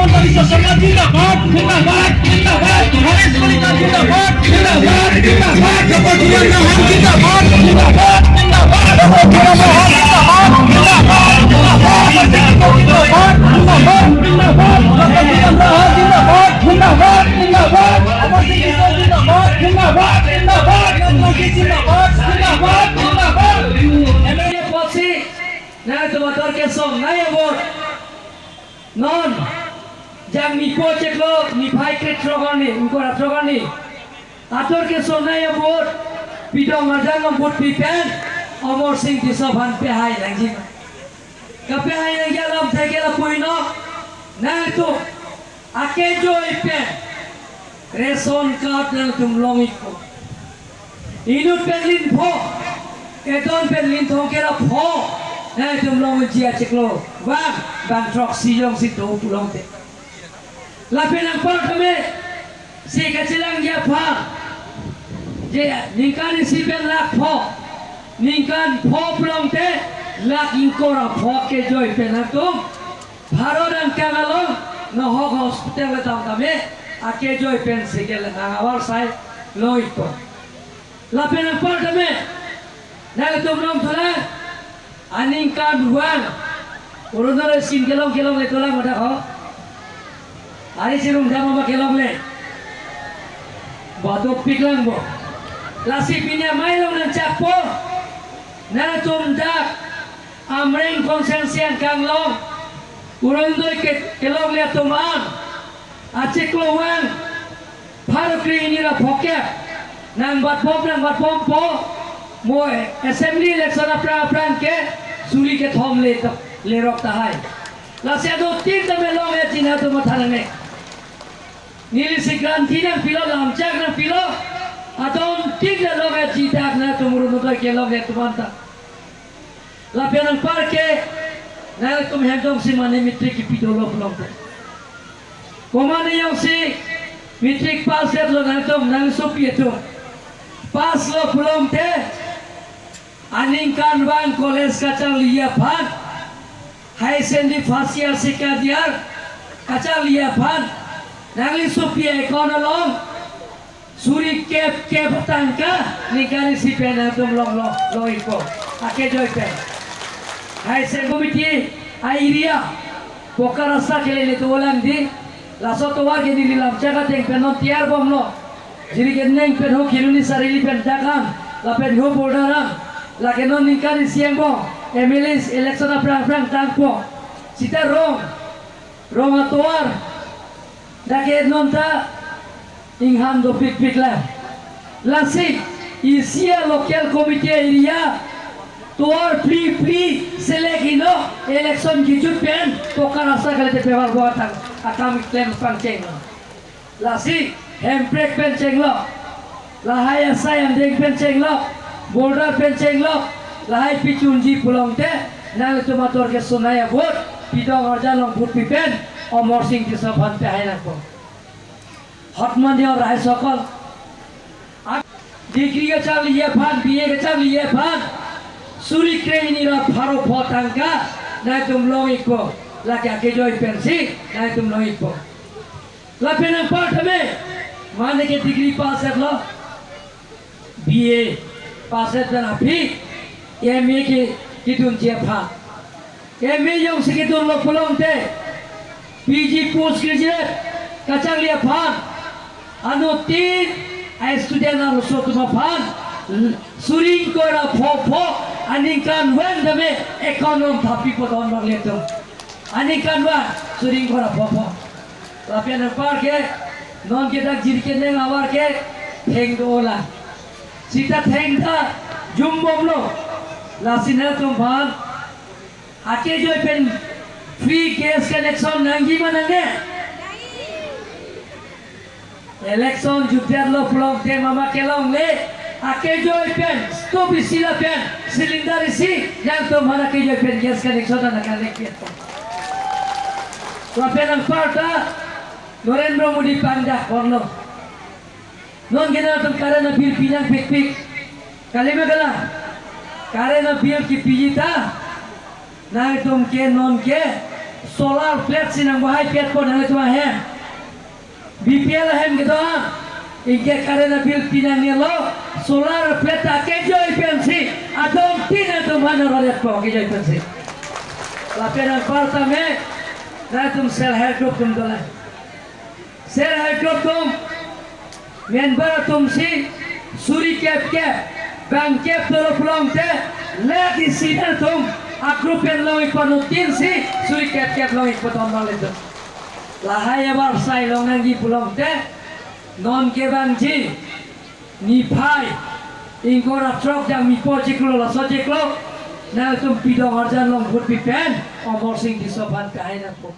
হিমন্তবিশ্ব শর্মা জিন্দাবাদ জিন্দাবাদ জিন্দাবাদ গণেশ কলিতা জিন্দাবাদ জিন্দাবাদ জিন্দাবাদ জগৎ জিন্দাবাদ জিন্দাবাদ জিন্দাবাদ জিন্দাবাদ non jang mi project lo ni phai ke trogani ungkora trogani ator ke sonai abot pidong ajang ambot pipen Amor Singh disabhan pe hai langji ka pe hai lang ya lam thai ke la puino na to ake jo ipe ration card nang tum longi ko inut penlin pho eton penlin thong ke la pho na tum long jia cheklo bang trok siyong si do pulong te la penang par kame si kachilang ya pha je ningkan si pen lak pho ningkan pho pulong te lak inkora pho ke joy penang tum bharodan kangalong no hok hospital le tam tame ake joy pen sigel na awar sai loi ko la penang par kame na tum nom thola aningkan duang Urunara sin kelong le tolang ada ho. Hari sirung jam apa kelong le. Batu piklang bo. Lasi pinya mai long nan cakpo. Nana tum dak amreng konsensian kang long. Urundoi kelong le tuman. Acik lowang. Parukri ini ra pokya. Nang bat pom po. Moe assembly election apran ke suri ke thom le to. Lerok tahai. Lasi ado tin tame long ya cina tu mathalang ne. Nili sikran tinang pilo lamcak na pilo. Adon tin na long ya cita na tu murunutoi ke long ya tu manta. Lapianang parke na tum hendong si mane mitrik pito lo long te. Komane yang si mitrik pas set lo na tum nang sopi itu. Pas lo long te. Aningkan bang college kacang liya pan. Hai sendi facial sekadiar kaca liapan nangli supia ekonolong suri kep tangka nikari si pena tum lo iko ake joy pen hai sen komiti airia pokarasa kele le tolang di laso to wa geni lilam jaga teng penon tiar bomlo jiri geneng pen ho kiruni sarili pen dakan la pen ho bordaram la kenon nikari siembo Emilis election aprang tangpo sita rong atuar dake nonta ingham do pik la lasi isia local committee area tuar pri selekino election gijut pen pokarasa kalete pevar buatan akam claim pangceng lasi hemprek penceng lo lahaya sayang deng penceng lo border penceng lo lahai picunji pulong te nang tumator ke sunaya bot pidong arjalong bot pipen Amor Singh disabhan pe hai nako hotman dia rai sokol degree ke chal ye phan BA ke chal ye phan suri kreini ra pharo photangka na tum long iko la kya ke joy pensi na tum long iko la penang part me mane ke degree pass lo BA pass dan api MA ki kitun jepa MA yang sekitun lo pulong te PG post graduate kacang liya phan anu tin ai student anu sotuma phan suring ko ra pho aningkan wen dame econom thapi ko don bang letum aningkan wa suring ko ra pho lapian par ke non ke dak jir ke neng awar ke theng dola sita theng tha jumbom lo Lasina tumpang, ake joy pen free gas connection nangi mana ne? Election jubiar lo pulang te mama kelong le, ake joy pen stop isila pen cylinder isi yang tu mana ke joy pen gas connection na connect pen. Lapen ang parta Narendra Modi panda korno. Non kita tu karena bir pinang pik kali megala. Karena biar ki pijita, naik tum ke non ke solar plate sinang bahai plate pun hal cuma hem BPL hem gitu ingke karena bil pinang lo solar plate ake joy pensi adom tina tu mana rolet ko ake joy pensi lapian pertama na tum self help group tum dola self help group tum member tum si suri cap bang cap tolo pulang te lagi sini tum aku pengen ikut tin si suri cap lo ikut omal itu lahai abar sai longangi pulang te non ke bangji ni pai ingkora truk yang mi pojeklo la sojeklo na tum pidong arjan long put pipen omor sing di sopan kain aku